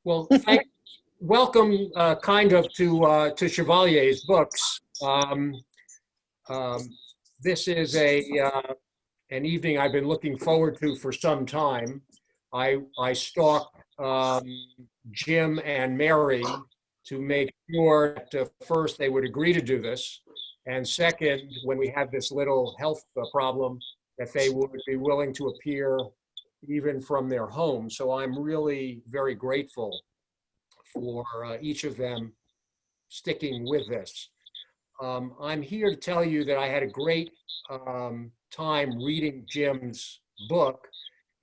Well, welcome, kind of to Chevalier's books. Um, this is an evening I've been looking forward to for some time. I stalked Jim and Mary to make sure that first they would agree to do this, and second, when we had this little health problem, that they would be willing to appear even from their home. So I'm really very grateful for each of them sticking with this. I'm here to tell you that I had a great time reading Jim's book.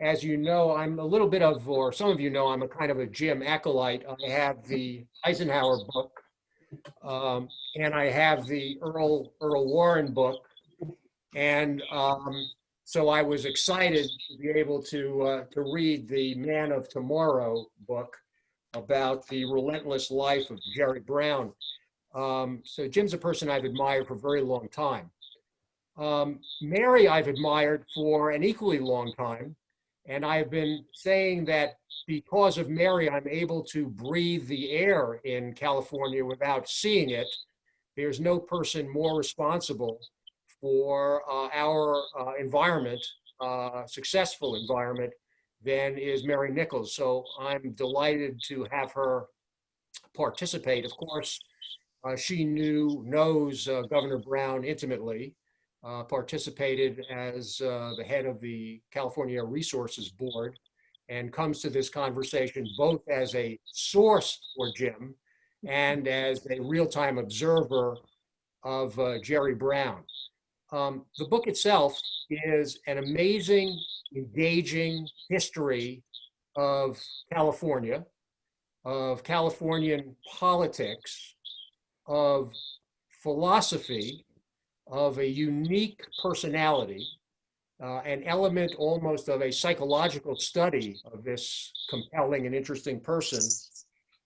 As you know, I'm a little bit of, or some of you know, I'm a kind of a Jim acolyte. I have the Eisenhower book, and I have the Earl Warren book, and so I was excited to be able to read the Man of Tomorrow book about the relentless life of Jerry Brown. So Jim's a person I've admired for a very long time. Mary I've admired for an equally long time, and I've been saying that because of Mary, I'm able to breathe the air in California without seeing it. There's no person more responsible for our environment, successful environment, than is Mary Nichols. So I'm delighted to have her participate. Of course, she knows Governor Brown intimately, participated as the head of the California Resources Board, and comes to this conversation both as a source for Jim and as a real-time observer of Jerry Brown. The book itself is an amazing, engaging history of California, of Californian politics, of philosophy, of a unique personality, an element almost of a psychological study of this compelling and interesting person.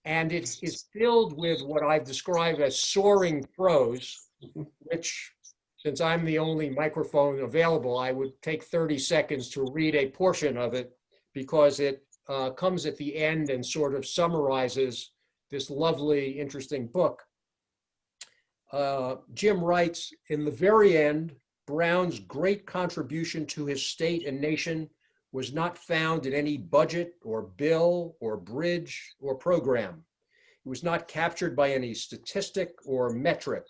And it is filled with what I've described as soaring prose, which, since I'm the only microphone available, I would take 30 seconds to read a portion of it, because it comes at the end and sort of summarizes this lovely, interesting book. Jim writes, in the very end, Brown's great contribution to his state and nation was not found in any budget or bill or bridge or program. It was not captured by any statistic or metric.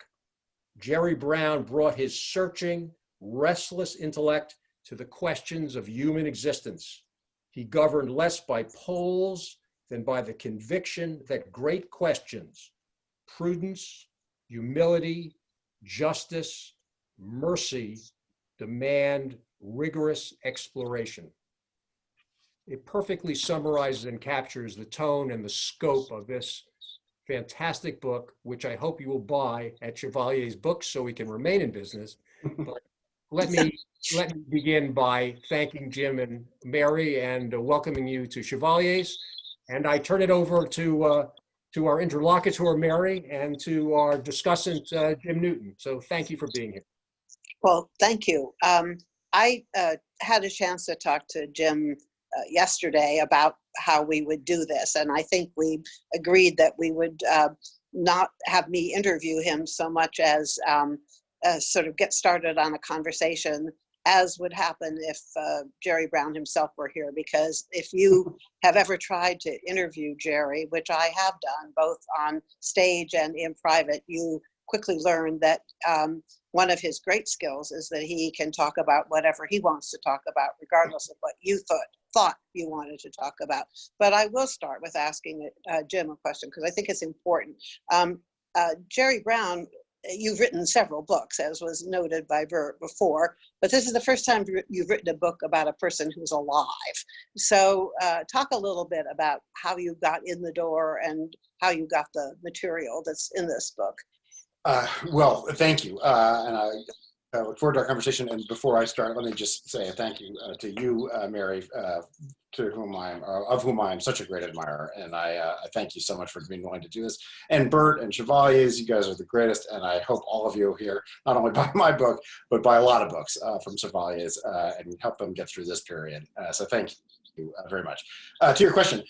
Jerry Brown brought his searching, restless intellect to the questions of human existence. He governed less by polls than by the conviction that great questions, prudence, humility, justice, mercy, demand rigorous exploration. It perfectly summarizes and captures the tone and the scope of this fantastic book, which I hope you will buy at Chevalier's Books so we can remain in business. But let me begin by thanking Jim and Mary and welcoming you to Chevalier's. And I turn it over to our interlocutor, Mary, and to our discussant, Jim Newton. So thank you for being here. Well, thank you. I had a chance to talk to Jim yesterday about how we would do this, and I think we agreed that we would not have me interview him so much as sort of get started on a conversation, as would happen if Jerry Brown himself were here. Because if you have ever tried to interview Jerry, which I have done both on stage and in private, you quickly learn that one of his great skills is that he can talk about whatever he wants to talk about, regardless of what you thought you wanted to talk about. But I will start with asking Jim a question, because I think it's important. Jerry Brown, you've written several books, as was noted by Bert before, but this is the first time you've written a book about a person who's alive. So talk a little bit about how you got in the door and how you got the material that's in this book. Well, thank you. And I look forward to our conversation. And before I start, let me just say a thank you to you, Mary, of whom I am such a great admirer. And I thank you so much for being willing to do this. And Bert and Chevalier's, you guys are the greatest. And I hope all of you here not only buy my book, but buy a lot of books from Chevalier's and help them get through this period. So thank you. you very much. To your question,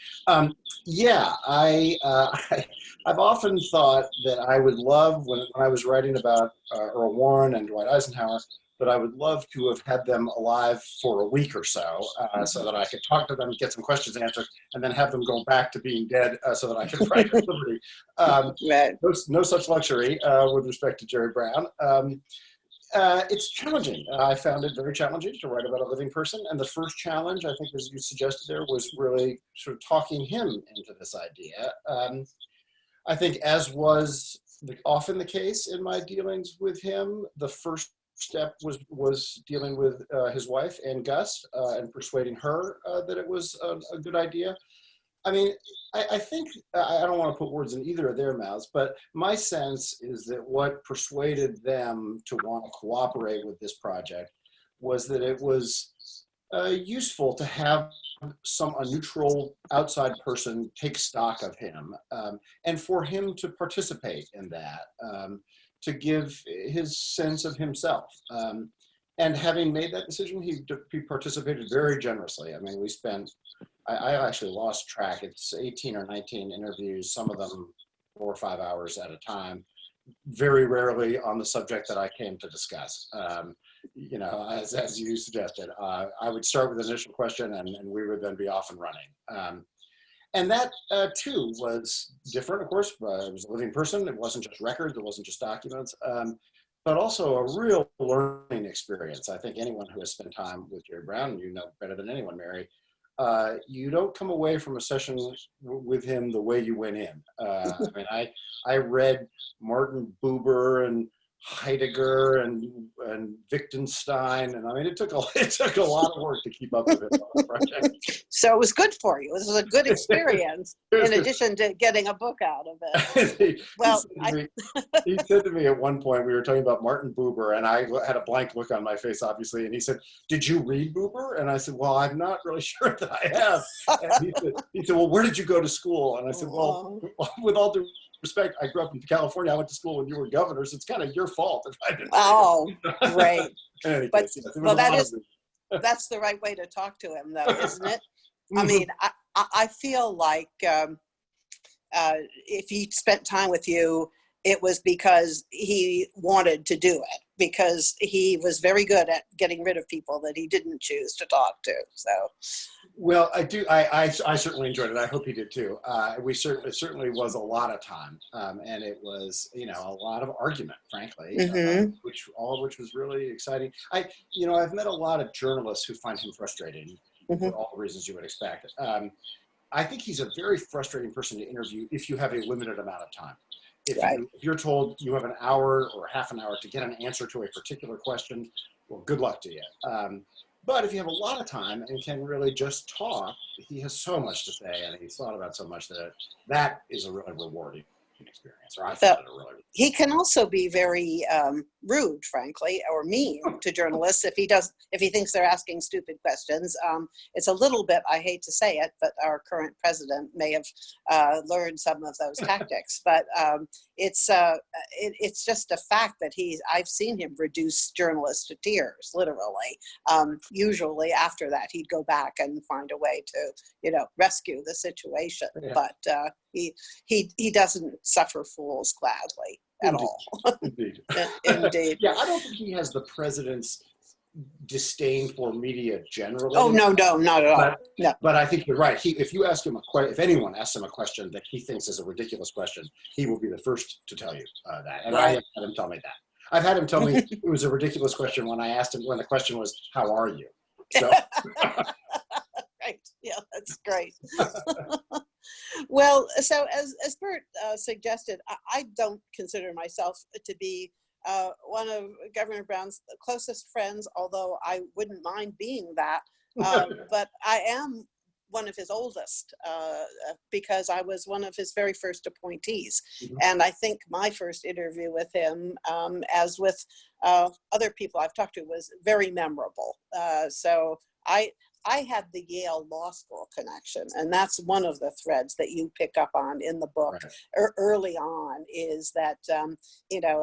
yeah, I've often thought that I would love, when I was writing about Earl Warren and Dwight Eisenhower, that I would love to have had them alive for a week or so that I could talk to them, get some questions answered, and then have them go back to being dead so that I could write at liberty. Right. No such luxury with respect to Jerry Brown. It's challenging. I found it very challenging to write about a living person. And the first challenge, I think, as you suggested there, was really sort of talking him into this idea. I think, as was often the case in my dealings with him, the first step was dealing with his wife, Ann Gus, and persuading her that it was a good idea. I mean, I think, I don't want to put words in either of their mouths, but my sense is that what persuaded them to want to cooperate with this project was that it was useful to have a neutral outside person take stock of him, and for him to participate in that, to give his sense of himself. And having made that decision, he participated very generously. I mean, we spent, I actually lost track. It's 18 or 19 interviews, some of them 4 or 5 hours at a time, very rarely on the subject that I came to discuss. You know, as you suggested, I would start with an initial question and we would then be off and running. And that too was different, of course. It was a living person. It wasn't just records. It wasn't just documents. But also a real learning experience. I think anyone who has spent time with Jerry Brown, and you know better than anyone, Mary, you don't come away from a session with him the way you went in. I mean, I read Martin Buber and Heidegger and Wittgenstein, and I mean, it took a lot of work to keep up with it on the project. So it was good for you. This was a good experience in addition to getting a book out of it. Well, he said to me at one point, we were talking about Martin Buber, and I had a blank look on my face, obviously, and he said, "Did you read Buber?" And I said, "Well, I'm not really sure that I have." And he said, "Well, where did you go to school?" And I said, "Well, with all due respect, I grew up in California. I went to school when you were governor, so it's kind of your fault if I didn't." Oh, great. But well, that's the right way to talk to him, though, isn't it? I mean, I feel like if he spent time with you, it was because he wanted to do it, because he was very good at getting rid of people that he didn't choose to talk to. So, well, I do. I certainly enjoyed it. I hope he did too. It certainly was a lot of time, and it was, you know, a lot of argument, frankly, all of which was really exciting. I've met a lot of journalists who find him frustrating for all the reasons you would expect. I think he's a very frustrating person to interview if you have a limited amount of time. If you're told you have an hour or half an hour to get an answer to a particular question, well, good luck to you. But if you have a lot of time and can really just talk, he has so much to say, and he's thought about so much that is a really rewarding experience. Or I found it a really. He can also be very rude, frankly, or mean to journalists if he thinks they're asking stupid questions. It's a little bit, I hate to say it, but our current president may have learned some of those tactics. But it's just a fact that I've seen him reduce journalists to tears, literally. Usually after that, he'd go back and find a way to, rescue the situation. Yeah. But he doesn't suffer fools gladly at all. Indeed. Indeed. Yeah, I don't think he has the president's disdain for media generally. Oh, no, not at all. No. But I think you're right. If anyone asks him a question that he thinks is a ridiculous question, he will be the first to tell you that. And I have had him tell me that. I've had him tell me it was a ridiculous question when I asked him, when the question was, "How are you?" So. Right. Yeah, that's great. Well, so as Bert suggested, I don't consider myself to be one of Governor Brown's closest friends, although I wouldn't mind being that. But I am one of his oldest because I was one of his very first appointees. Mm-hmm. And I think my first interview with him, as with other people I've talked to, was very memorable. So I I had the Yale Law School connection, and that's one of the threads that you pick up on in the book early on, is that,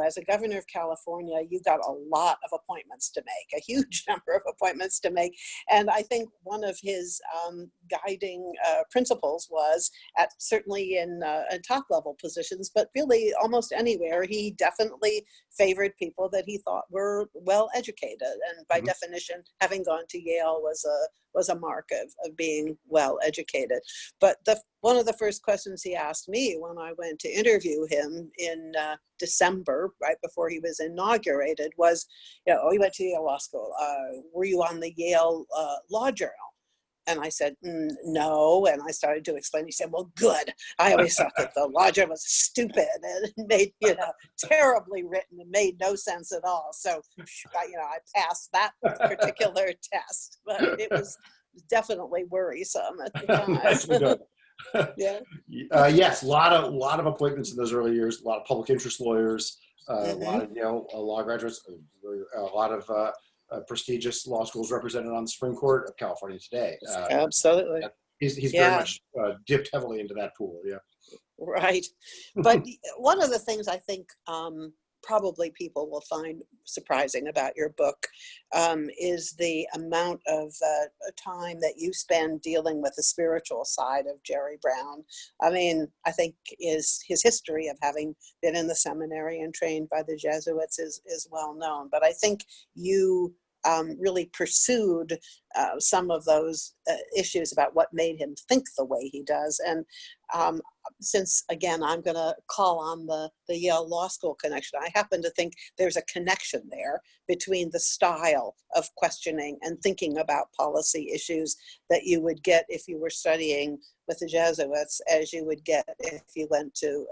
as a governor of California, you got a lot of appointments to make, a huge number of appointments to make. And I think one of his guiding principles was, certainly in top level positions, but really almost anywhere, he definitely favored people that he thought were well educated. And by definition, having gone to Yale was a mark of being well educated. But one of the first questions he asked me when I went to interview him in December, right before he was inaugurated, was, he went to Yale Law School. Were you on the Yale Law Journal? And I said, no. And I started to explain. He said, well, good. I always thought that the Law Journal was stupid and made, terribly written and made no sense at all. So, I passed that particular test, but it was definitely worrisome at the time. Yeah. Yes, a lot of appointments in those early years. A lot of public interest lawyers, a lot of Yale law graduates, a lot of prestigious law schools represented on the Supreme Court of California today. Absolutely. He's very much dipped heavily into that pool. Yeah. Right. But one of the things I think probably people will find surprising about your book is the amount of time that you spend dealing with the spiritual side of Jerry Brown. I mean, I think his history of having been in the seminary and trained by the Jesuits is well known. But I think you really pursued some of those issues about what made him think the way he does. And since, again, I'm going to call on the Yale Law School connection, I happen to think there's a connection there between the style of questioning and thinking about policy issues that you would get if you were studying with the Jesuits as you would get if you went to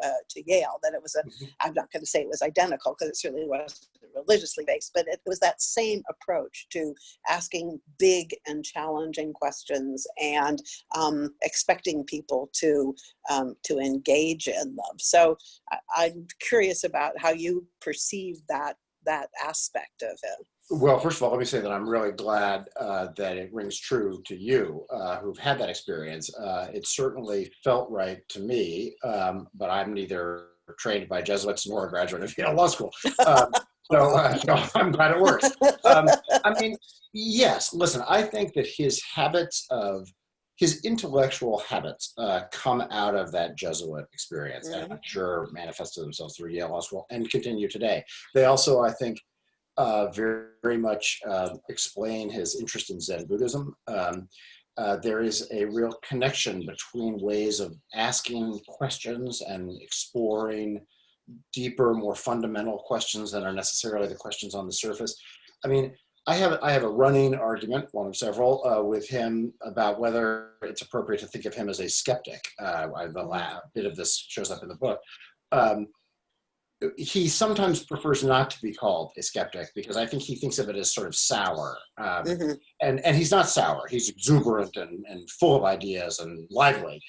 Yale. That it was I'm not going to say it was identical because it certainly wasn't religiously based, but it was that same approach to asking big and challenging questions and expecting people to engage in them. So I'm curious about how you perceive that aspect of it. Well, first of all, let me say that I'm really glad that it rings true to you who've had that experience. It certainly felt right to me, but I'm neither trained by Jesuits nor a graduate of Yale Law School. So I'm glad it works. I mean, yes, listen, I think that his intellectual habits come out of that Jesuit experience, and I'm sure manifested themselves through Yale Law School and continue today. They also, I think, very, very much explain his interest in Zen Buddhism. There is a real connection between ways of asking questions and exploring deeper, more fundamental questions than are necessarily the questions on the surface. I mean, I have a running argument, one of several, with him about whether it's appropriate to think of him as a skeptic. The bit of this shows up in the book. He sometimes prefers not to be called a skeptic because I think he thinks of it as sort of sour. And he's not sour. He's exuberant and full of ideas and lively.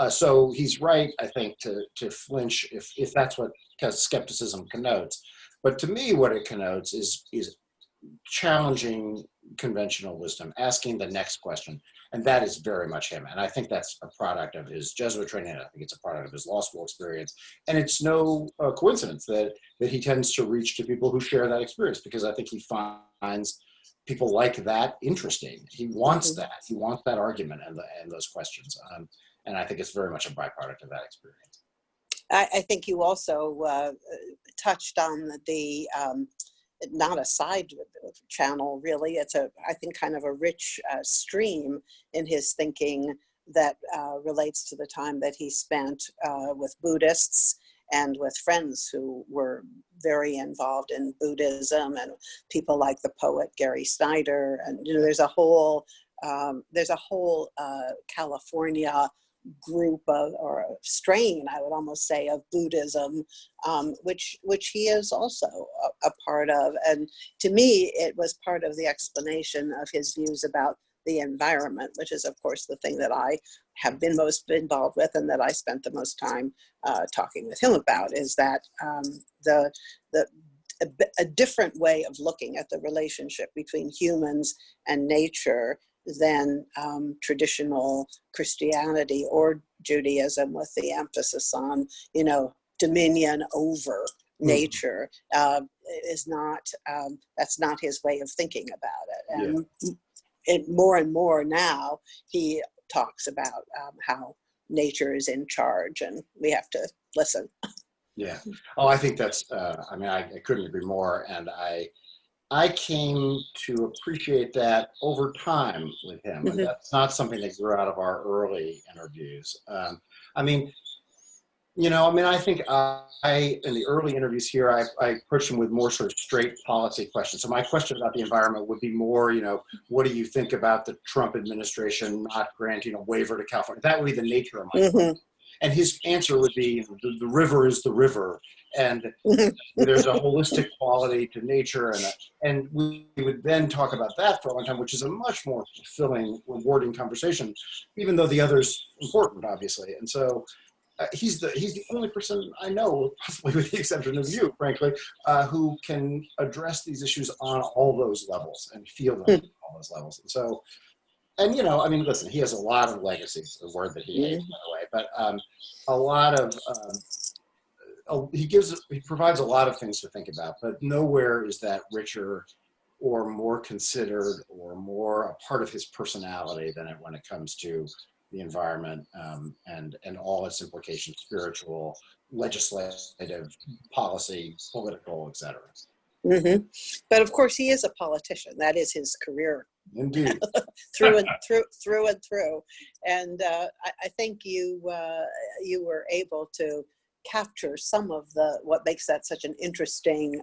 So he's right, I think, to flinch if that's what skepticism connotes. But to me, what it connotes is challenging conventional wisdom, asking the next question. And that is very much him. And I think that's a product of his Jesuit training. I think it's a product of his law school experience. And it's no coincidence that he tends to reach to people who share that experience, because I think he finds people like that interesting. He wants that. He wants that argument and those questions. And I think it's very much a byproduct of that experience. I think you also touched on the not a side channel, really. It's I think, kind of a rich stream in his thinking that relates to the time that he spent with Buddhists and with friends who were very involved in Buddhism, and people like the poet Gary Snyder. And there's a whole California group or a strain, I would almost say, of Buddhism, which he is also a part of. And to me, it was part of the explanation of his views about the environment, which is, of course, the thing that I have been most involved with and that I spent the most time talking with him about, is that a different way of looking at the relationship between humans and nature than traditional Christianity or Judaism, with the emphasis on, dominion over nature. Is not, that's not his way of thinking about it. And more and more now, he talks about how nature is in charge and we have to listen. Yeah. Oh, I think that's, I couldn't agree more. And I came to appreciate that over time with him. And that's not something that grew out of our early interviews. I think in the early interviews here, I approached him with more sort of straight policy questions. So my question about the environment would be more, what do you think about the Trump administration not granting a waiver to California? That would be the nature of my question. And his answer would be, the river is the river. And there's a holistic quality to nature. And we would then talk about that for a long time, which is a much more fulfilling, rewarding conversation, even though the other's important, obviously. And so he's the only person I know, possibly with the exception of you, frankly, who can address these issues on all those levels and feel them on all those levels. And so, listen, he has a lot of legacies, a word that he hates, by the way, but a lot of, he provides a lot of things to think about, but nowhere is that richer or more considered or more a part of his personality than when it comes to the environment and all its implications, spiritual, legislative, policy, political, etc. But of course, he is a politician. That is his career. Indeed. through and through. And I think you were able to capture some of what makes that such an interesting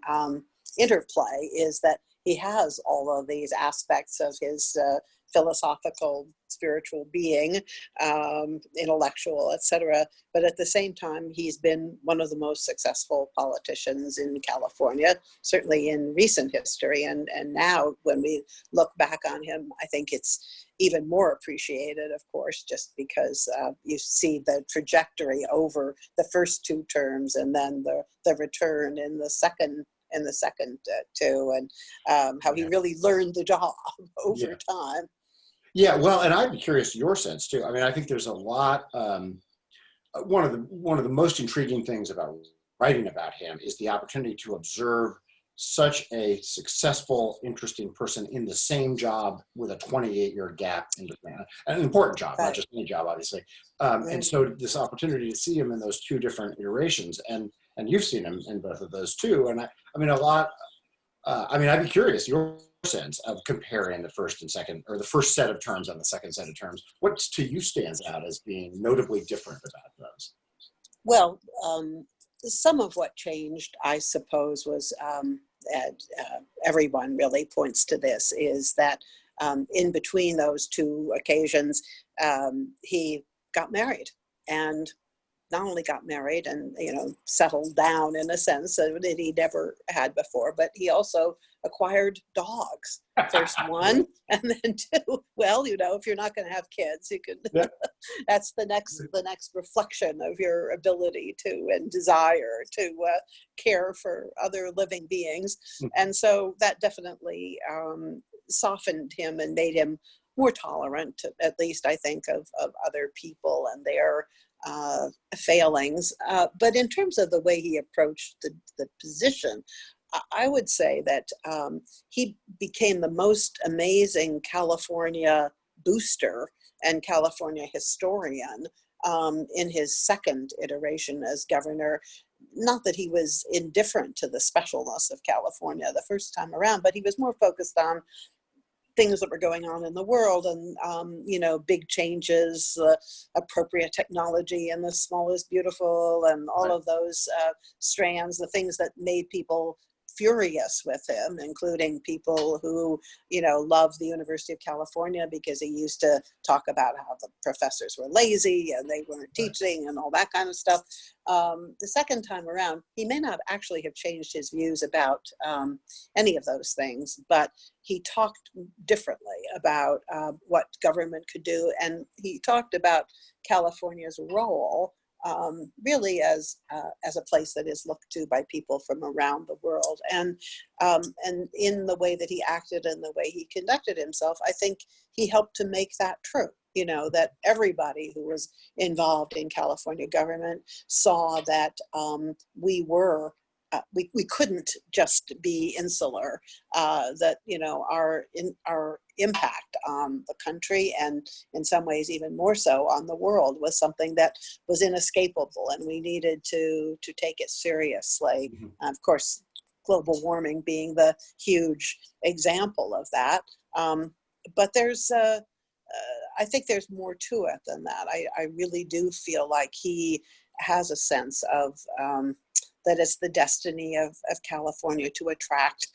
interplay, is that he has all of these aspects of his philosophical, spiritual being, intellectual, etc. But at the same time, he's been one of the most successful politicians in California, certainly in recent history. And now when we look back on him, I think it's even more appreciated, of course, just because you see the trajectory over the first two terms and then the return in the second two, and how he really learned the job over time. Yeah, well, and I'd be curious your sense too. I think there's a lot. One of the most intriguing things about writing about him is the opportunity to observe such a successful, interesting person in the same job with a 28-year gap in between. An important job, not just any job, obviously. And so this opportunity to see him in those two different iterations, and you've seen him in both of those too. And I'd be curious your sense of comparing the first and second, or the first set of terms and the second set of terms. What to you stands out as being notably different about those? Well, some of what changed, I suppose, was, everyone really points to this, is that in between those two occasions, he got married, and not only got married and settled down in a sense that he never had before, but he also acquired dogs. First one, and then two. Well, if you're not going to have kids, you can. Yeah. That's the next reflection of your ability to and desire to care for other living beings. And so that definitely softened him and made him more tolerant, at least I think, of other people and their failings. But in terms of the way he approached the position, I would say that he became the most amazing California booster and California historian in his second iteration as governor. Not that he was indifferent to the specialness of California the first time around, but he was more focused on things that were going on in the world, and big changes, appropriate technology, and the small is beautiful, and all of those strands, the things that made people furious with him, including people who, love the University of California because he used to talk about how the professors were lazy and they weren't teaching and all that kind of stuff. The second time around, he may not actually have changed his views about any of those things, but he talked differently about what government could do, and he talked about California's role really as a place that is looked to by people from around the world. And in the way that he acted and the way he conducted himself, I think he helped to make that true. You know, that everybody who was involved in California government saw that we couldn't just be insular, that, you know, our impact on the country, and in some ways even more so on the world, was something that was inescapable, and we needed to take it seriously. Of course, global warming being the huge example of that. But there's I think there's more to it than that. I really do feel like he has a sense of that it's the destiny of California to attract,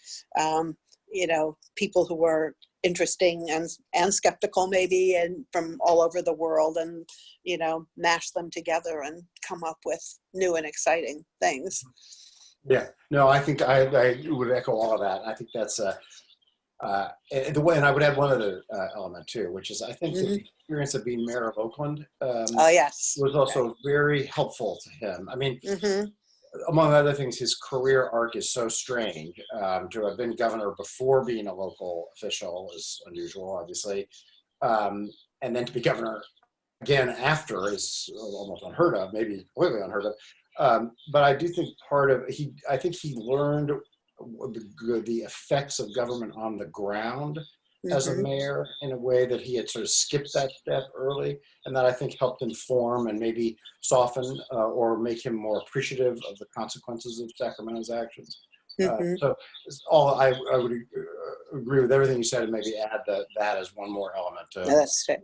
you know, people who are interesting and skeptical maybe, and from all over the world, and, you know, mash them together and come up with new and exciting things. Yeah, no, I think I would echo all of that. I think that's the way, and I would add one other element too, which is I think that the experience of being mayor of Oakland Oh, yes. was also very helpful to him. I mean, among other things, his career arc is so strange. To have been governor before being a local official is unusual, obviously. And then to be governor again after is almost unheard of, maybe completely unheard of. But I do think I think he learned the effects of government on the ground as a mayor in a way that he had sort of skipped that step early, and that I think helped inform and maybe soften or make him more appreciative of the consequences of Sacramento's actions. So I would agree with everything you said, and maybe add that as one more element to That's it.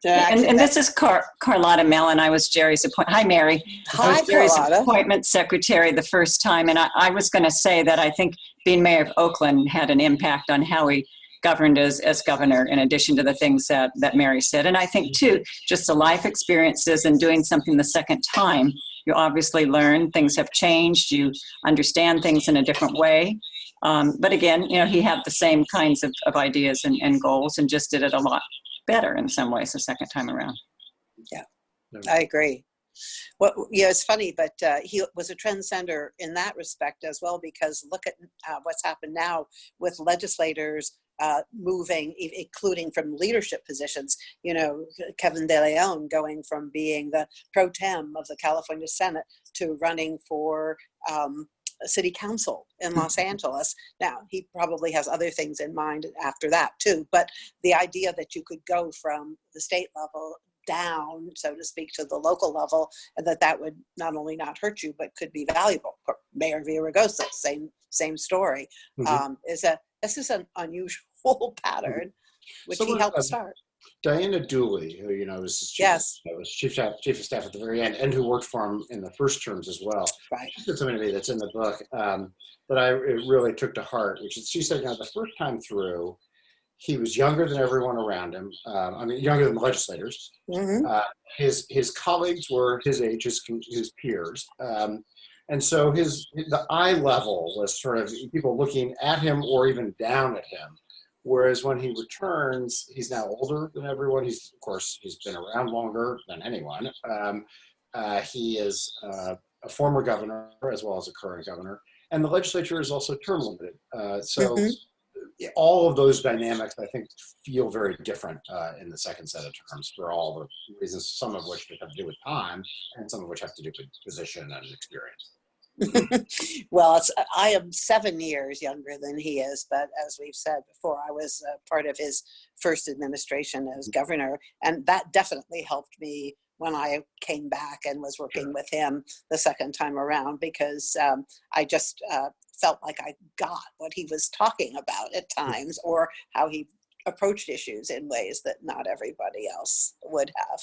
And this is Carlotta Mellon. I was Jerry's Hi, Jerry's Carlotta. appointment secretary the first time. And I was going to say that I think being mayor of Oakland had an impact on how he governed as governor, in addition to the things that Mary said. And I think, too, just the life experiences and doing something the second time, you obviously learn things have changed. You understand things in a different way. But again, you know, he had the same kinds of ideas and goals, and just did it a lot better in some ways the second time around. Yeah, I agree. Well, yeah, it's funny, but he was a trendsetter in that respect as well, because look at what's happened now with legislators moving, including from leadership positions. You know, Kevin De Leon going from being the pro tem of the California Senate to running for city council in Los Angeles. Now, he probably has other things in mind after that too, but the idea that you could go from the state level down, so to speak, to the local level, and that would not only not hurt you, but could be valuable. Mayor Villaraigosa, same story. This is an unusual pattern, which he helped start. Diana Dooley, who, you know, was chief of staff at the very end, and who worked for him in the first terms as well. Right. She said something to me that's in the book that I really took to heart, which is, she said, you know, the first time through, he was younger than everyone around him. I mean, younger than the legislators. His colleagues were his age, his peers. And so the eye level was sort of people looking at him or even down at him. Whereas when he returns, he's now older than everyone. He's been around longer than anyone. He is a former governor as well as a current governor. And the legislature is also term limited. All of those dynamics, I think, feel very different in the second set of terms for all the reasons, some of which have to do with time and some of which have to do with position and experience. Well, I am 7 years younger than he is, but as we've said before, I was part of his first administration as governor, and that definitely helped me when I came back and was working with him the second time around, because I just felt like I got what he was talking about at times, or how he approached issues in ways that not everybody else would have.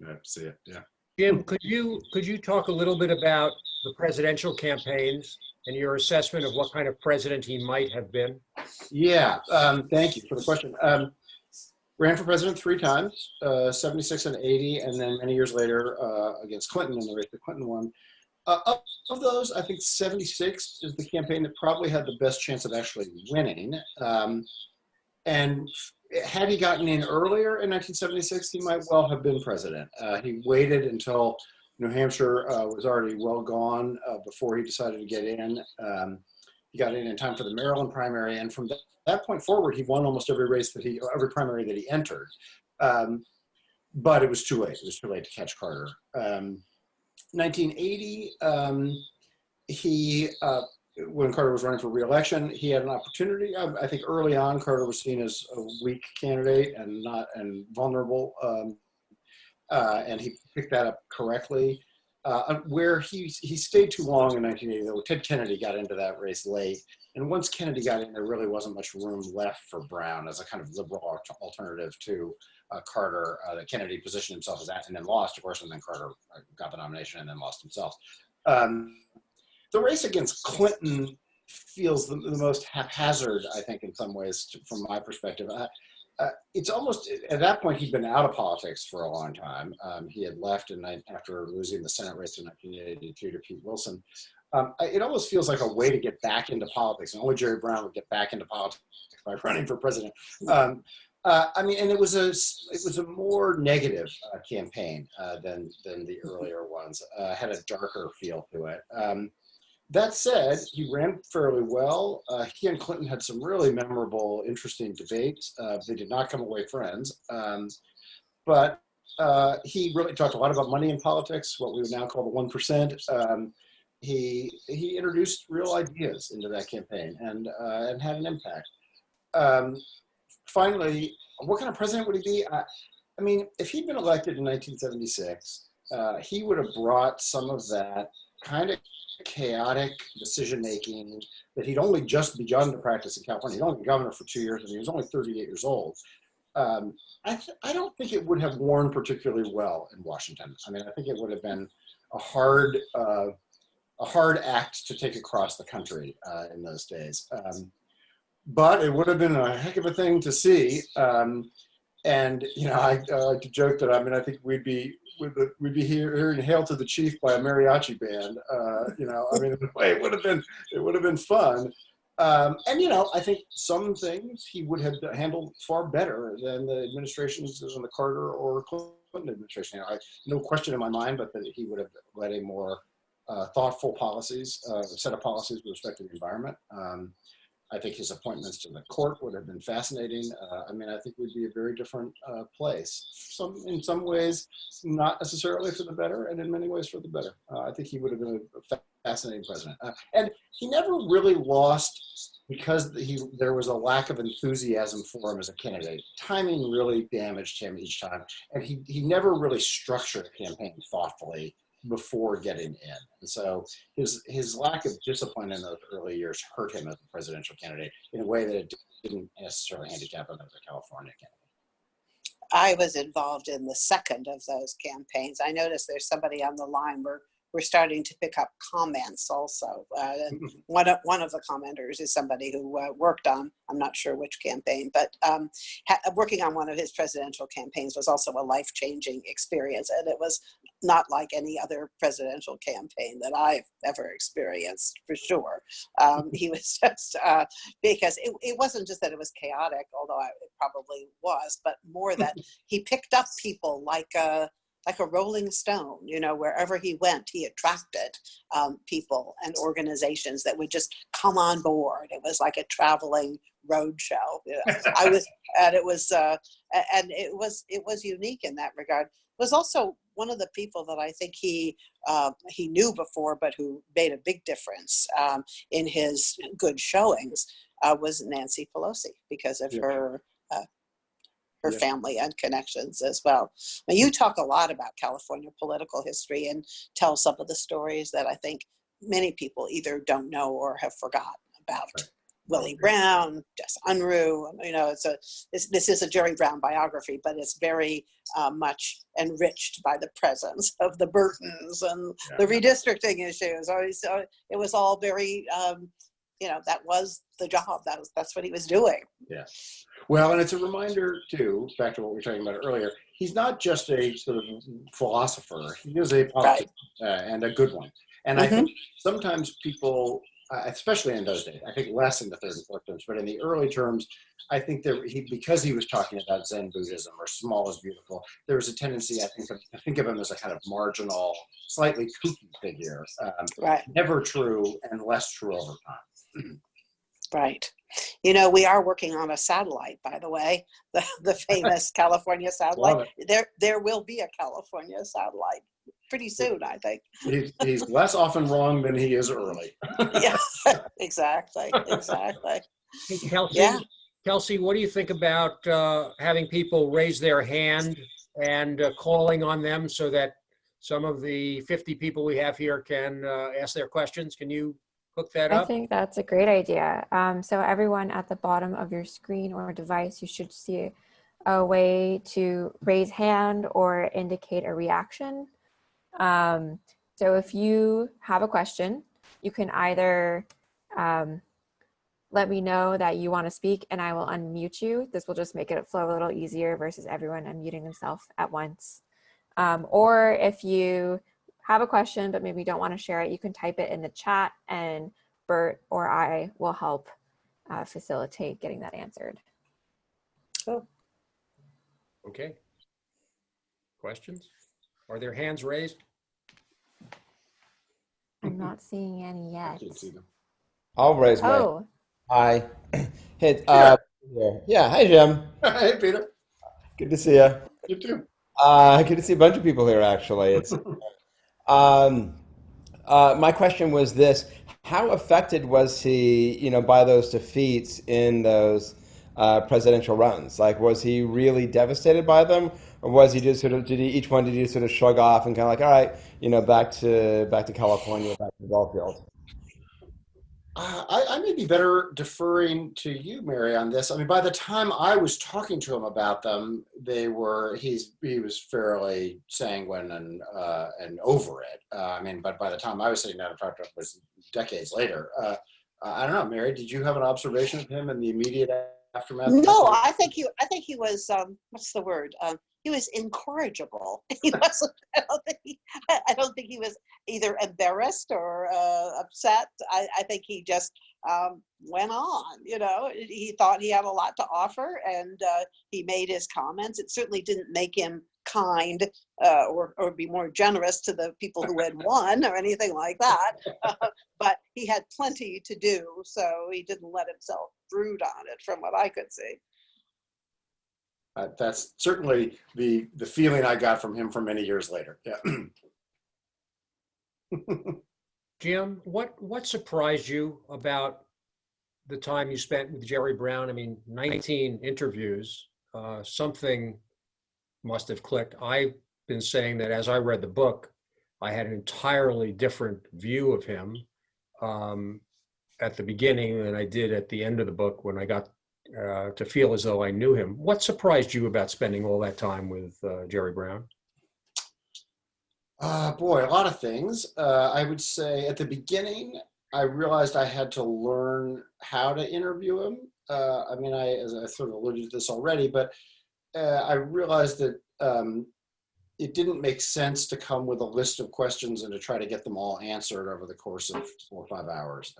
I see it, yeah. Jim, could you talk a little bit about the presidential campaigns and your assessment of what kind of president he might have been? Yeah, thank you for the question. Ran for president 3 times, 76 and 80, and then many years later against Clinton in the race that Clinton won. Of those, I think 76 is the campaign that probably had the best chance of actually winning. And had he gotten in earlier in 1976, he might well have been president. He waited until New Hampshire was already well gone before he decided to get in. He got in time for the Maryland primary, and from that point forward, he won almost every every primary that he entered. But it was too late. It was too late to catch Carter. 1980, when Carter was running for re-election, he had an opportunity. I think early on, Carter was seen as a weak candidate and vulnerable, and he picked that up correctly. Where he stayed too long in 1980, though, Ted Kennedy got into that race late. And once Kennedy got in, there really wasn't much room left for Brown as a kind of liberal alternative to Carter. That Kennedy positioned himself as that and then lost, of course, and then Carter got the nomination and then lost himself. The race against Clinton feels the most haphazard, I think, in some ways, from my perspective. It's almost, at that point, he'd been out of politics for a long time. He had left after losing the Senate race in 1982 to Pete Wilson. It almost feels like a way to get back into politics, and only Jerry Brown would get back into politics by running for president. I mean, and it was a more negative campaign than the earlier ones. Had a darker feel to it. That said, he ran fairly well. He and Clinton had some really memorable, interesting debates. They did not come away friends, but he really talked a lot about money in politics, what we would now call the 1%. He introduced real ideas into that campaign and had an impact. Finally, what kind of president would he be? I mean, if he'd been elected in 1976, he would have brought some of that kind of chaotic decision-making that he'd only just begun to practice in California. He'd only been governor for 2 years and he was only 38 years old. I don't think it would have worn particularly well in Washington. I mean, I think it would have been a hard act to take across the country in those days. But it would have been a heck of a thing to see. And, you know, I like to joke that, I mean, I think we'd be hearing "Hail to the Chief" by a mariachi band. You know, I mean, it would have been fun. And, you know, I think some things he would have handled far better than the administrations in the Carter or Clinton administration. You know, no question in my mind, but that he would have led a more thoughtful set of policies with respect to the environment. I think his appointments to the court would have been fascinating. I mean, I think we'd be a very different place. In some ways, not necessarily for the better, and in many ways for the better. I think he would have been a fascinating president. And he never really lost because there was a lack of enthusiasm for him as a candidate. Timing really damaged him each time, and he never really structured a campaign thoughtfully before getting in. And so his lack of discipline in those early years hurt him as a presidential candidate in a way that it didn't necessarily handicap him as a California candidate. I was involved in the second of those campaigns. I noticed there's somebody on the line. We're starting to pick up comments also. One of the commenters is somebody who worked on, I'm not sure which campaign, but working on one of his presidential campaigns was also a life-changing experience. And it was not like any other presidential campaign that I've ever experienced, for sure. He was just, because it wasn't just that it was chaotic, although it probably was, but more that he picked up people like a rolling stone. You know, wherever he went, he attracted people and organizations that would just come on board. It was like a traveling road show. It was unique in that regard. It was also one of the people that I think he knew before, but who made a big difference in his good showings was Nancy Pelosi, because of her family and connections as well. Now, you talk a lot about California political history and tell some of the stories that I think many people either don't know or have forgotten about. Right. Willie Brown, Jess Unruh. You know, this is a Jerry Brown biography, but it's very much enriched by the presence of the Burtons and the redistricting issues. So it was all very, you know, that was the job. That's what he was doing. Yeah. Well, and it's a reminder too, back to what we were talking about earlier. He's not just a sort of philosopher. He is a politician, and a good one. And I think sometimes people especially in those days. I think less in the third and fourth terms, but in the early terms, I think that because he was talking about Zen Buddhism or small is beautiful, there was a tendency, I think, to think of him as a kind of marginal, slightly kooky figure. Right. Never true and less true over time. Right. You know, we are working on a satellite, by the way, the famous California satellite. There will be a California satellite pretty soon, I think. He's less often wrong than he is early. Yeah, exactly. Hey, Kelsey, Yeah. Kelsey, what do you think about having people raise their hand and calling on them so that some of the 50 people we have here can ask their questions? Can you hook that I up? think that's a great idea. So everyone at the bottom of your screen or device, you should see a way to raise hand or indicate a reaction. So if you have a question, you can either let me know that you want to speak and I will unmute you. This will just make it flow a little easier versus everyone unmuting themselves at once. Or if you have a question but maybe don't want to share it, you can type it in the chat and Bert or I will help facilitate getting that answered. Cool. Okay. Questions? Are there hands raised? I'm not seeing any I yet. can't see them. I'll raise my. Oh, Hi. Hey, here. Yeah. Hi, Jim. Hey, Peter. Good to see you. You too. Good to see a bunch of people here. Actually, it's. My question was this: how affected was he, by those defeats in those presidential runs? Like, was he really devastated by them, or was he just did he sort of shrug off and kind of like, all right, back to California, back to the ball field? I may be better deferring to you, Mary, on this. I mean, by the time I was talking to him about them, he was fairly sanguine and over it. But by the time I was sitting down to talk to him, it was decades later. I don't know, Mary, did you have an observation of him in the immediate aftermath? No, I think he was what's the word? He was incorrigible. He wasn't. I don't think he was either embarrassed or upset. I think he just went on. He thought he had a lot to offer, and he made his comments. It certainly didn't make him kind or be more generous to the people who had won or anything like that. But he had plenty to do, so he didn't let himself brood on it, from what I could see. That's certainly the feeling I got from him for many years later. Yeah. Jim, what surprised you about the time you spent with Jerry Brown? I mean, 19 interviews, something must have clicked. I've been saying that as I read the book, I had an entirely different view of him at the beginning than I did at the end of the book when I got to feel as though I knew him. What surprised you about spending all that time with Jerry Brown? Boy, a lot of things. I would say at the beginning, I realized I had to learn how to interview him. As I sort of alluded to this already, but I realized that it didn't make sense to come with a list of questions and to try to get them all answered over the course of 4 or 5 hours.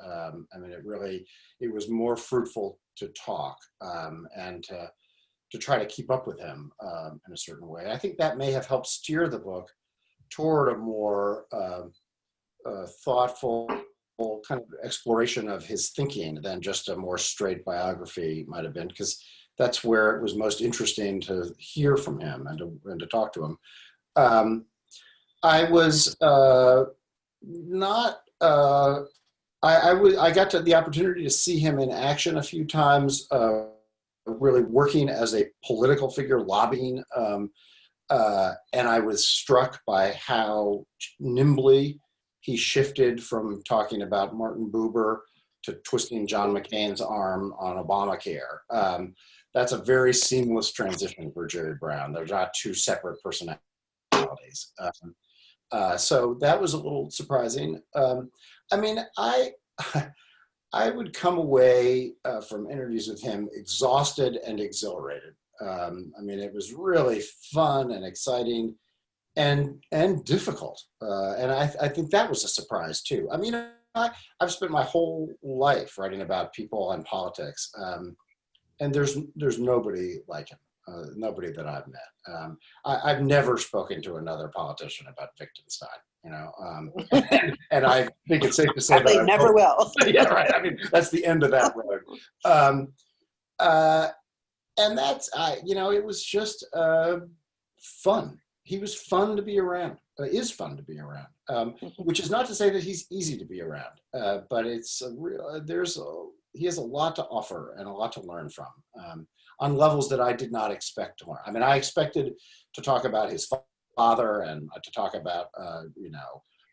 It was more fruitful to talk and to try to keep up with him in a certain way. I think that may have helped steer the book toward a more thoughtful kind of exploration of his thinking than just a more straight biography might have been, because that's where it was most interesting to hear from him and to talk to him. I was not. I got the opportunity to see him in action a few times, really working as a political figure, lobbying, and I was struck by how nimbly he shifted from talking about Martin Buber to twisting John McCain's arm on Obamacare. That's a very seamless transition for Jerry Brown. They're not two separate personalities. So that was a little surprising. I would come away from interviews with him exhausted and exhilarated. It was really fun and exciting and difficult. And I think that was a surprise too. I've spent my whole life writing about people and politics, and there's nobody like him. Nobody that I've met. I've never spoken to another politician about Wittgenstein, and I think it's safe to say that Probably I never will. yeah, right. I mean, that's the end of that road. And that's, it was just fun. He was fun to be around, is fun to be around, which is not to say that he's easy to be around, but it's a real, he has a lot to offer and a lot to learn from on levels that I did not expect to learn. I mean, I expected to talk about his father and to talk about,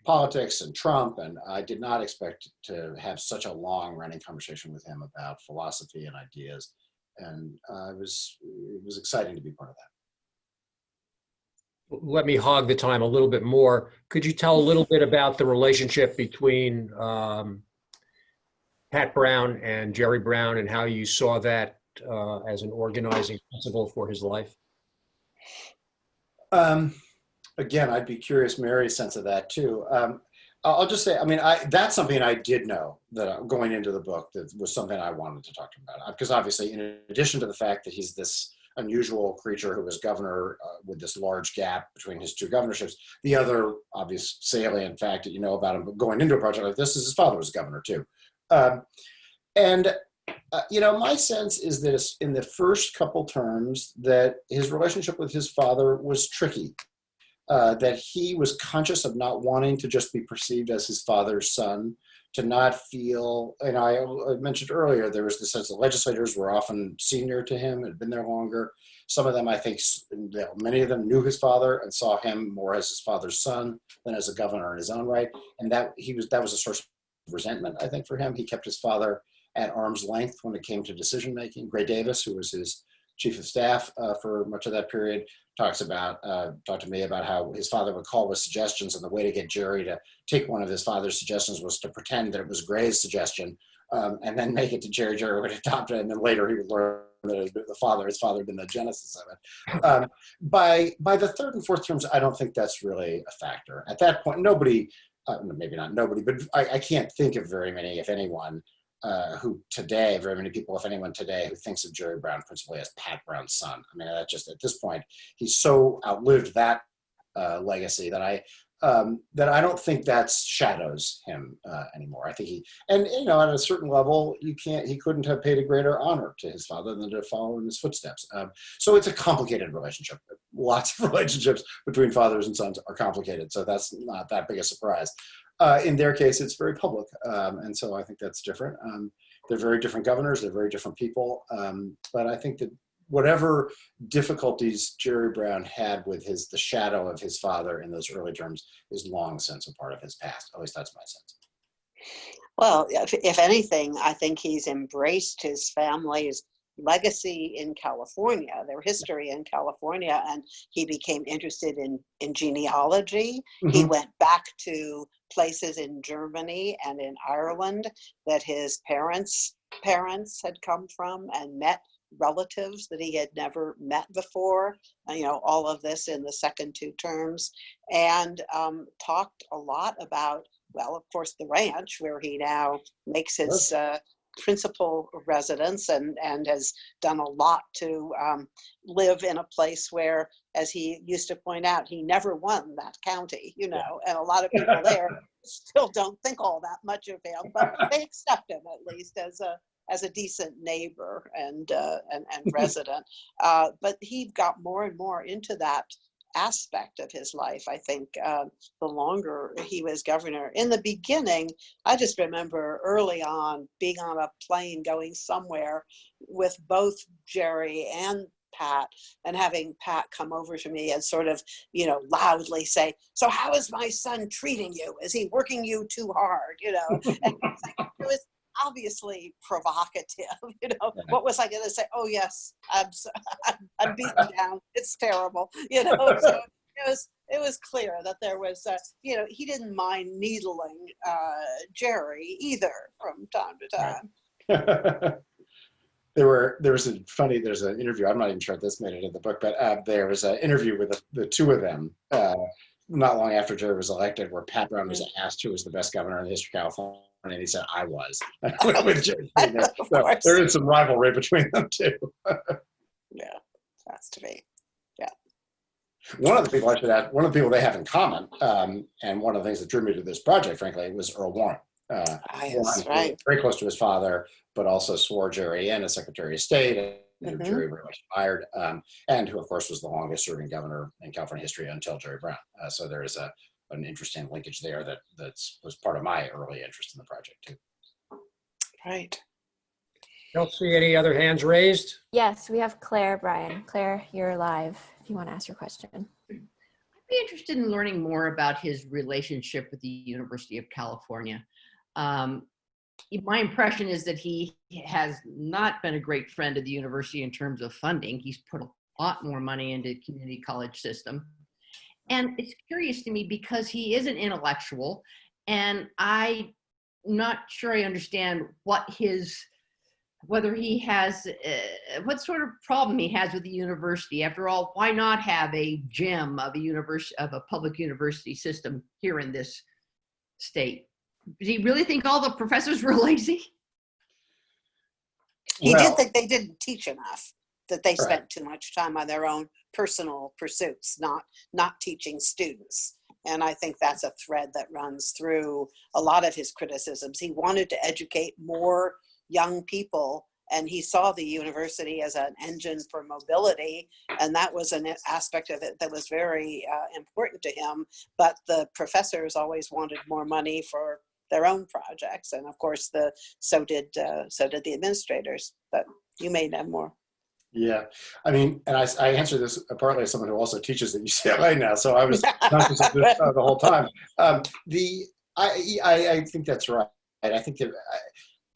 politics and Trump, and I did not expect to have such a long running conversation with him about philosophy and ideas. And it was exciting to be part of that. Let me hog the time a little bit more. Could you tell a little bit about the relationship between Pat Brown and Jerry Brown and how you saw that as an organizing principle for his life? Again, I'd be curious Mary's sense of that too. I'll just say, I mean, that's something I did know that going into the book that was something I wanted to talk to him about. Because obviously, in addition to the fact that he's this unusual creature who was governor with this large gap between his two governorships, the other obvious salient fact that you know about him going into a project like this is his father was governor too. My sense is that in the first couple terms that his relationship with his father was tricky. That he was conscious of not wanting to just be perceived as his father's son, to not feel, and I mentioned earlier, there was the sense that legislators were often senior to him, had been there longer. Some of them, I think, many of them knew his father and saw him more as his father's son than as a governor in his own right. And that was a source of resentment, I think, for him. He kept his father at arm's length when it came to decision making. Gray Davis, who was his chief of staff for much of that period, talked to me about how his father would call with suggestions, and the way to get Jerry to take one of his father's suggestions was to pretend that it was Gray's suggestion, and then make it to Jerry. Jerry would adopt it, and then later he would learn that his father had been the genesis of it. By the third and fourth terms, I don't think that's really a factor. At that point, nobody, maybe not nobody, but I can't think of very many, if anyone, very many people, if anyone today, who thinks of Jerry Brown principally as Pat Brown's son. I mean, that just at this point, he's so outlived that legacy that I don't think that shadows him anymore. I think at a certain level, he couldn't have paid a greater honor to his father than to follow in his footsteps. So it's a complicated relationship. Lots of relationships between fathers and sons are complicated, so that's not that big a surprise. In their case, it's very public, and so I think that's different. They're very different governors, they're very different people, but I think that whatever difficulties Jerry Brown had with the shadow of his father in those early terms is long since a part of his past. At least that's my sense. Well, if anything, I think he's embraced his family's legacy in California, their history in California, and he became interested in genealogy. Mm-hmm. He went back to places in Germany and in Ireland that his parents had come from, and met relatives that he had never met before, all of this in the second two terms, and talked a lot about, well, of course, the ranch where he now makes his principal residence, and has done a lot to live in a place where, as he used to point out, he never won that county, and a lot of people there still don't think all that much of him, but they accept him at least as a decent neighbor and resident. But he got more and more into that aspect of his life, I think, the longer he was governor. In the beginning, I just remember early on being on a plane going somewhere with both Jerry and Pat, and having Pat come over to me and sort of, loudly say, "So how is my son treating you? Is he working you too hard?" And it was obviously provocative. What was I going to say? Oh yes, I'm beaten down. It's terrible. So it was clear that there was, he didn't mind needling Jerry either from time to time. There's an interview. I'm not even sure if this made it in the book, but there was an interview with the two of them not long after Jerry was elected, where Pat Brown was asked who was the best governor in the history of California, and he said, "I was." With Jerry being there. Of So course. there is some rivalry between them too. Yeah, has to be. One of the people I should add, one of the people they have in common, and one of the things that drew me to this project, frankly, was Earl Warren. Yes, Warren was right. very close to his father, but also swore Jerry in as Secretary of State, and who Jerry very much admired, and who, of course, was the longest-serving governor in California history until Jerry Brown. So there is an interesting linkage there that was part of my early interest in the project too. Right. Don't see any other hands raised. Yes, we have Claire, Brian. Claire, you're live if you want to ask your question. I'd be interested in learning more about his relationship with the University of California. My impression is that he has not been a great friend of the university in terms of funding. He's put a lot more money into the community college system. And it's curious to me because he is an intellectual, and I'm not sure I understand whether he has, what sort of problem he has with the university. After all, why not have a gem of a public university system here in this state? Does he really think all the professors were lazy? He Well, did think they didn't teach enough, that they Right. spent too much time on their own personal pursuits, not teaching students. And I think that's a thread that runs through a lot of his criticisms. He wanted to educate more young people, and he saw the university as an engine for mobility, and that was an aspect of it that was very important to him. But the professors always wanted more money for their own projects, and of course so did the administrators. But you may know more. Yeah, I mean, and I answer this partly as someone who also teaches at UCLA now, so I was conscious of this the whole time. I think that's right. I think that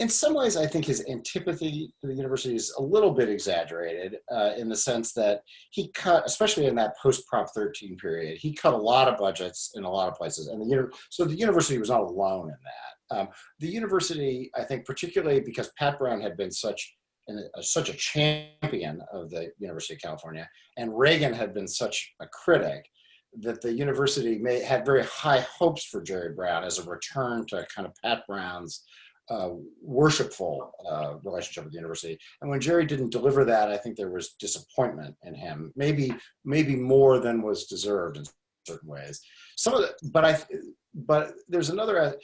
in some ways, I think his antipathy to the university is a little bit exaggerated in the sense that he cut, especially in that post-Prop 13 period, he cut a lot of budgets in a lot of places, and so the university was not alone in that. The university, I think, particularly because Pat Brown had been such a champion of the University of California, and Reagan had been such a critic, that the university had very high hopes for Jerry Brown as a return to kind of Pat Brown's worshipful relationship with the university. And when Jerry didn't deliver that, I think there was disappointment in him, maybe more than was deserved in certain ways. But there's another.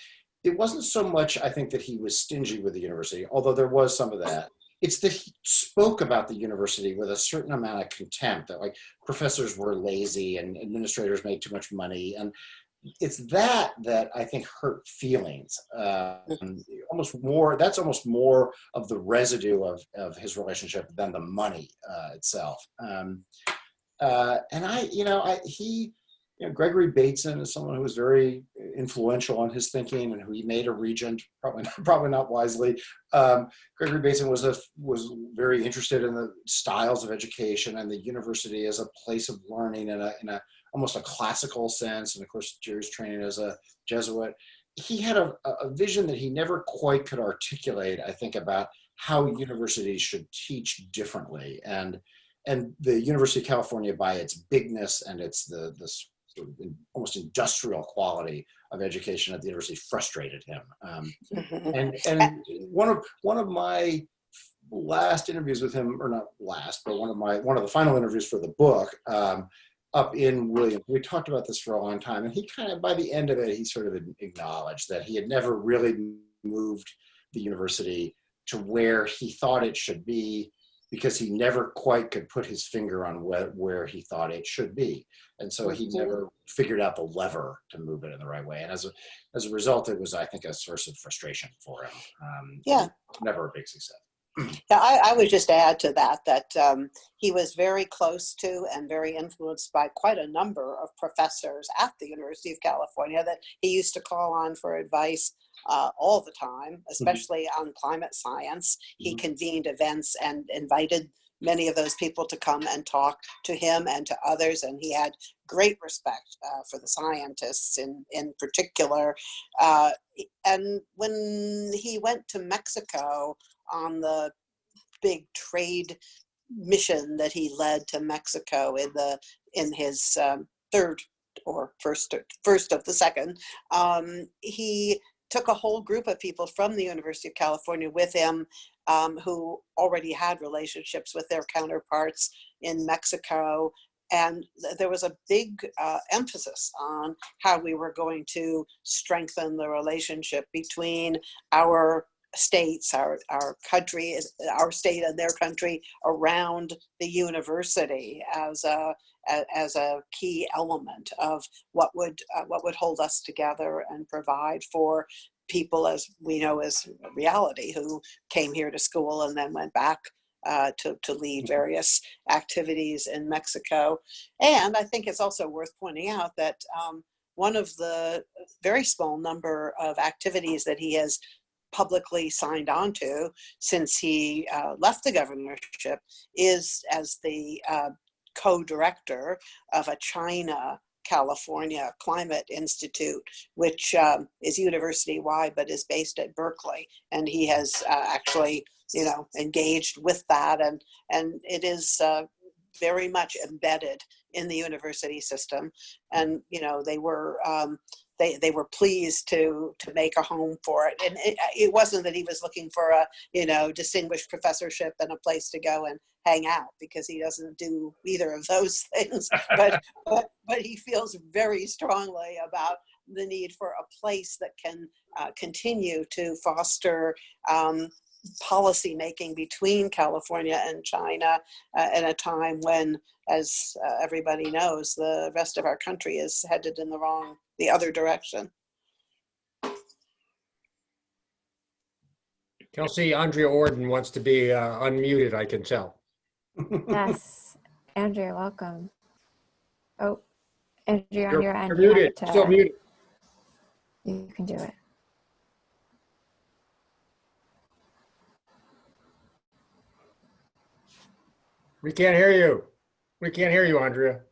It wasn't so much, I think, that he was stingy with the university, although there was some of that. It's that he spoke about the university with a certain amount of contempt, that like professors were lazy and administrators made too much money. And it's that I think hurt feelings. That's almost more of the residue of his relationship than the money itself. Gregory Bateson is someone who was very influential on his thinking and who he made a regent, probably not wisely. Gregory Bateson was very interested in the styles of education and the university as a place of learning in a almost a classical sense. And of course, Jerry's training as a Jesuit. He had a vision that he never quite could articulate, I think, about how universities should teach differently. And the University of California, by its bigness and its the sort of almost industrial quality of education at the university, frustrated him. And one of my last interviews with him, or not last, but one of the final interviews for the book, up in Williams, we talked about this for a long time, and he kind of, by the end of it, he sort of acknowledged that he had never really moved the university to where he thought it should be, because he never quite could put his finger on where he thought it should be. And so he never figured out the lever to move it in the right way. And as a result, it was, I think, a source of frustration for him. Yeah. Never a big success. Yeah, I would just add to that he was very close to and very influenced by quite a number of professors at the University of California that he used to call on for advice all the time, especially on climate science. He convened events and invited many of those people to come and talk to him and to others, and he had great respect for the scientists in particular. And when he went to Mexico on the big trade mission that he led to Mexico in his third or first of the second, he took a whole group of people from the University of California with him, who already had relationships with their counterparts in Mexico. And there was a big emphasis on how we were going to strengthen the relationship between our states, our country, our state and their country around the university as a key element of what would hold us together and provide for people, as we know as reality, who came here to school and then went back to lead various activities in Mexico. And I think it's also worth pointing out that one of the very small number of activities that he has publicly signed on to since he left the governorship is as the co-director of a China California Climate Institute, which is university-wide but is based at Berkeley. And he has actually, engaged with that, and it is very much embedded in the university system. And they were they were pleased to make a home for it. And it wasn't that he was looking for a distinguished professorship and a place to go and hang out, because he doesn't do either of those things. But he feels very strongly about the need for a place that can continue to foster policy making between California and China at a time when, as everybody knows, the rest of our country is headed in the other direction. Kelsey, Andrea Orden wants to be unmuted, I can tell. Yes, Andrea, welcome. Oh, Andrea, on your end, You're you muted, have to- still muted. You can do it. We can't hear you. We can't hear you, Andrea.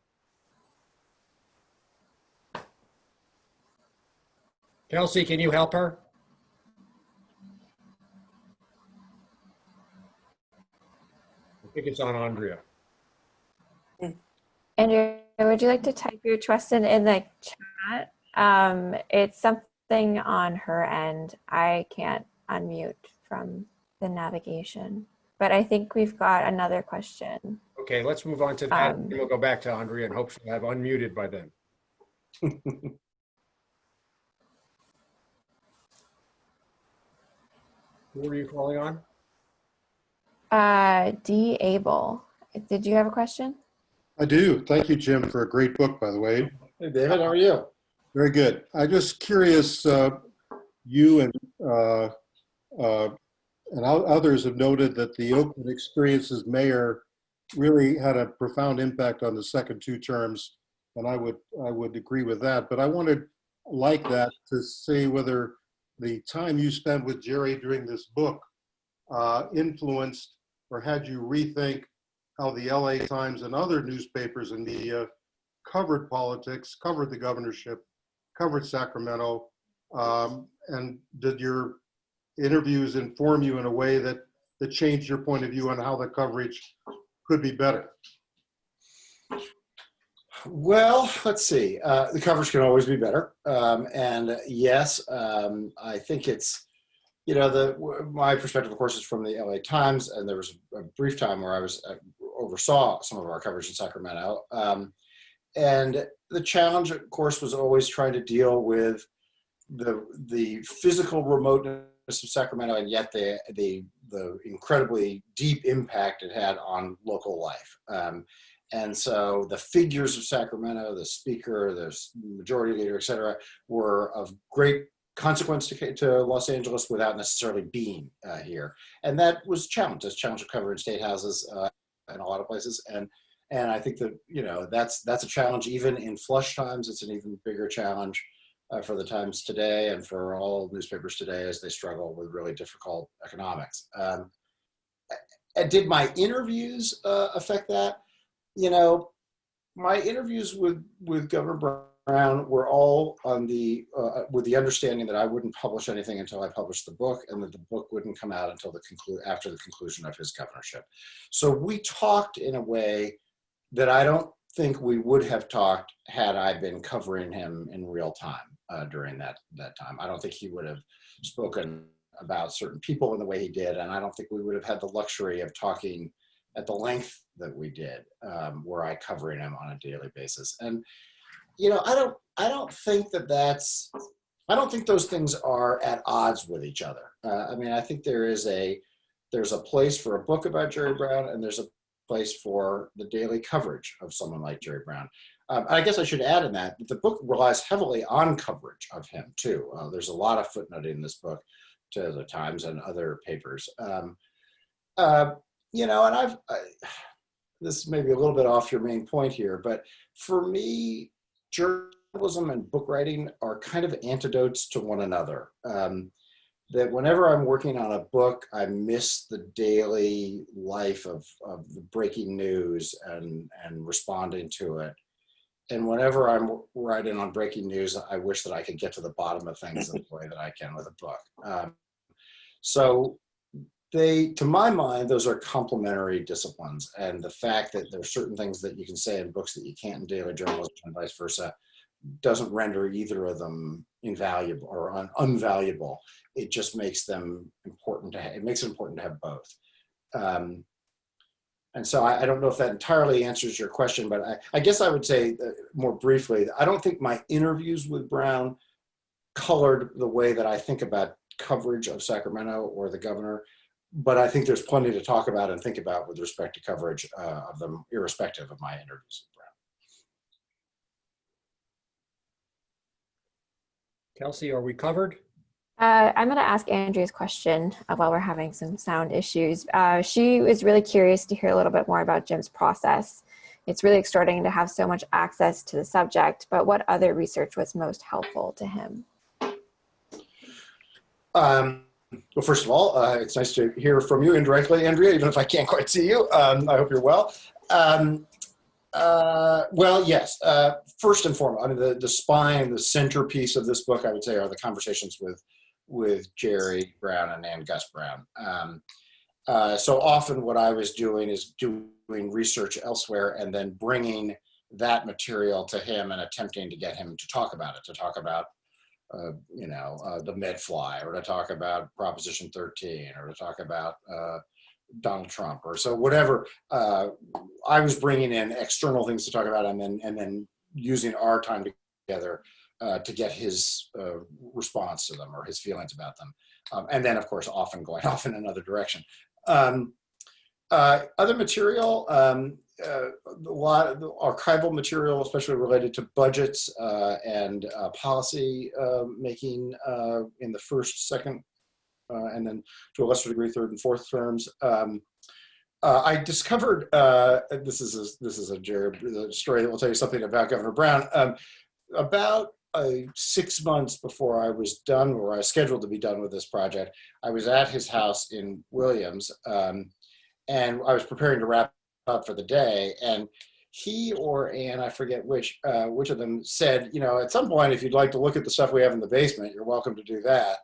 Kelsey, can you help her? I think it's on Andrea. Andrea, would you like to type your question in the chat? It's something on her end. I can't unmute from the navigation, but I think we've got another question. Okay, let's move on to that. And we'll go back to Andrea and hope she'll have unmuted by then. Who are you calling on? D. Abel, did you have a question? I do. Thank you, Jim, for a great book, by the way. Hey, David, how are you? Very good. I'm just curious, you and others have noted that the Oakland experience as mayor really had a profound impact on the second two terms, and I would agree with that. But I wanted, like that, to see whether the time you spent with Jerry during this book influenced or had you rethink how the LA Times and other newspapers and media covered politics, covered the governorship, covered Sacramento, and did your interviews inform you in a way that changed your point of view on how the coverage could be better? Well, let's see. The coverage can always be better. And yes, I think it's, my perspective, of course, is from the LA Times, and there was a brief time where I oversaw some of our coverage in Sacramento. And the challenge, of course, was always trying to deal with the physical remoteness of Sacramento, and yet the incredibly deep impact it had on local life. And so the figures of Sacramento, the speaker, the majority leader, et cetera, were of great consequence to Los Angeles without necessarily being here. And that was a challenge. It's a challenge to cover in state houses in a lot of places. And I think that, that's a challenge even in flush times. It's an even bigger challenge for the Times today and for all newspapers today as they struggle with really difficult economics. Did my interviews affect that? My interviews with Governor Brown were all on with the understanding that I wouldn't publish anything until I published the book, and that the book wouldn't come out until after the conclusion of his governorship. So we talked in a way that I don't think we would have talked had I been covering him in real time during that time. I don't think he would have spoken about certain people in the way he did, and I don't think we would have had the luxury of talking at the length that we did, were I covering him on a daily basis. And I don't think I don't think those things are at odds with each other. I mean, I think there's a place for a book about Jerry Brown, and there's a place for the daily coverage of someone like Jerry Brown. I guess I should add in that the book relies heavily on coverage of him too. There's a lot of footnoting in this book to the Times and other papers. And this may be a little bit off your main point here, but for me, journalism and book writing are kind of antidotes to one another. That whenever I'm working on a book, I miss the daily life of the breaking news and responding to it. And whenever I'm writing on breaking news, I wish that I could get to the bottom of things in the way that I can with a book. So to my mind, those are complementary disciplines. And the fact that there are certain things that you can say in books that you can't in daily journalism and vice versa doesn't render either of them invaluable or unvaluable. It just makes them important it makes it important to have both. And so I don't know if that entirely answers your question, but I guess I would say more briefly, I don't think my interviews with Brown colored the way that I think about coverage of Sacramento or the governor, but I think there's plenty to talk about and think about with respect to coverage of them, irrespective of my interviews with Brown. Kelsey, are we covered? I'm going to ask Andrea's question while we're having some sound issues. She was really curious to hear a little bit more about Jim's process. It's really extraordinary to have so much access to the subject, but what other research was most helpful to him? Well, first of all, it's nice to hear from you indirectly, Andrea, even if I can't quite see you. I hope you're well. Well, yes. First and foremost, I mean, the spine, the centerpiece of this book, I would say, are the conversations with Jerry Brown and Gus Brown. So often what I was doing is doing research elsewhere and then bringing that material to him and attempting to get him to talk about it, to talk about the MedFly, or to talk about Proposition 13, or to talk about Donald Trump, or so whatever. I was bringing in external things to talk about, and then using our time together to get his response to them or his feelings about them, and then of course often going off in another direction. Other material, a lot of the archival material, especially related to budgets and policy making in the first, second, and then to a lesser degree, third and fourth terms. I discovered, this is a story that will tell you something about Governor Brown. About 6 months before I was done, or I was scheduled to be done with this project, I was at his house in Williams, and I was preparing to wrap up for the day, and he or Ann, I forget which of them, said, at some point, if you'd like to look at the stuff we have in the basement, you're welcome to do that.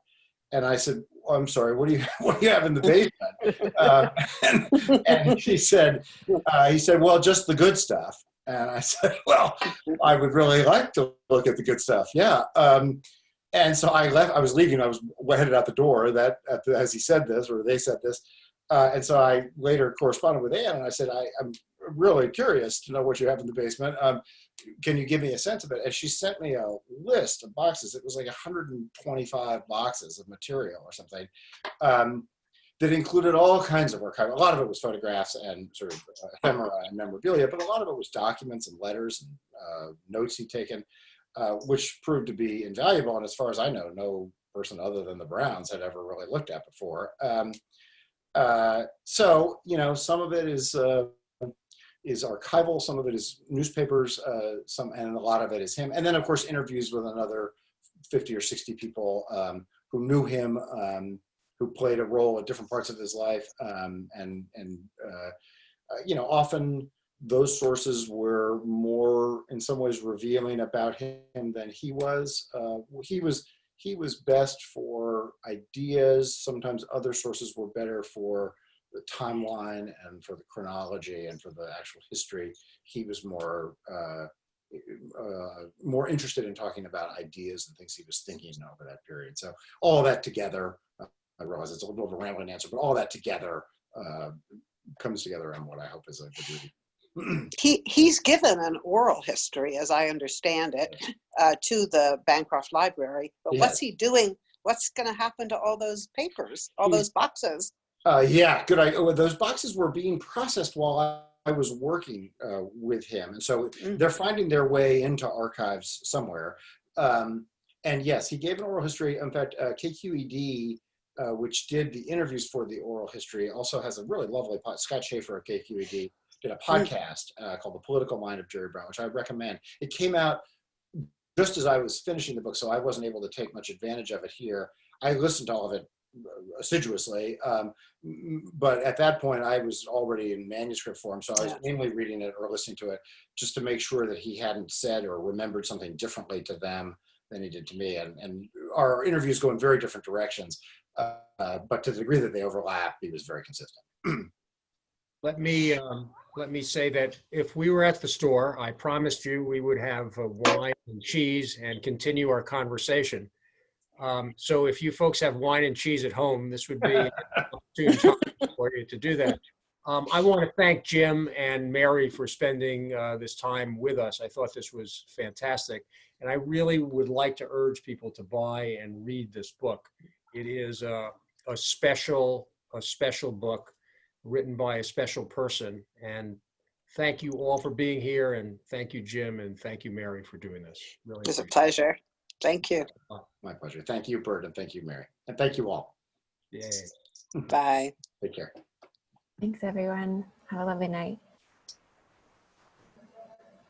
And I said, oh, I'm sorry, what do you have in the basement? And he said, well, just the good stuff. And I said, well, I would really like to look at the good stuff. Yeah. And so I left. I was leaving. I was headed out the door as he said this, or they said this. And so I later corresponded with Ann, and I said, I'm really curious to know what you have in the basement. Can you give me a sense of it? And she sent me a list of boxes. It was like 125 boxes of material or something that included all kinds of archival. A lot of it was photographs and sort of ephemera and memorabilia, but a lot of it was documents and letters and notes he'd taken, which proved to be invaluable. And as far as I know, no person other than the Browns had ever really looked at before. So, some of it is archival, some of it is newspapers, and a lot of it is him. And then, of course, interviews with another 50 or 60 people who knew him, who played a role at different parts of his life. Often those sources were more, in some ways, revealing about him than he was. He was best for ideas. Sometimes other sources were better for the timeline and for the chronology and for the actual history. He was more interested in talking about ideas and things he was thinking over that period. So all that together, I realize it's a little bit of a rambling answer, but all that together comes together in what I hope is a good reading. He's given an oral history, as I understand it, to the Bancroft Library. But what's he doing? What's going to happen to all those papers, all those boxes? Yeah, good. Those boxes were being processed while I was working with him. And so they're finding their way into archives somewhere. And yes, he gave an oral history. In fact, KQED, which did the interviews for the oral history, also has a really lovely, Scott Schaefer at KQED did a podcast called The Political Mind of Jerry Brown, which I recommend. It came out just as I was finishing the book, so I wasn't able to take much advantage of it here. I listened to all of it assiduously, but at that point I was already in manuscript form, so I was mainly reading it or listening to it just to make sure that he hadn't said or remembered something differently to them than he did to me. And our interviews go in very different directions, but to the degree that they overlap, he was very consistent. Let me say that if we were at the store, I promised you we would have wine and cheese and continue our conversation. So if you folks have wine and cheese at home, this would be an opportune time for you to do that. I want to thank Jim and Mary for spending this time with us. I thought this was fantastic. And I really would like to urge people to buy and read this book. It is a special book written by a special person. And thank you all for being here. And thank you, Jim. And thank you, Mary, for doing this. Really, It's a pleasure. Thank you. My pleasure. Thank you, Bert, and thank you, Mary. And thank you all. Yay. Bye. Take care. Thanks, everyone. Have a lovely night.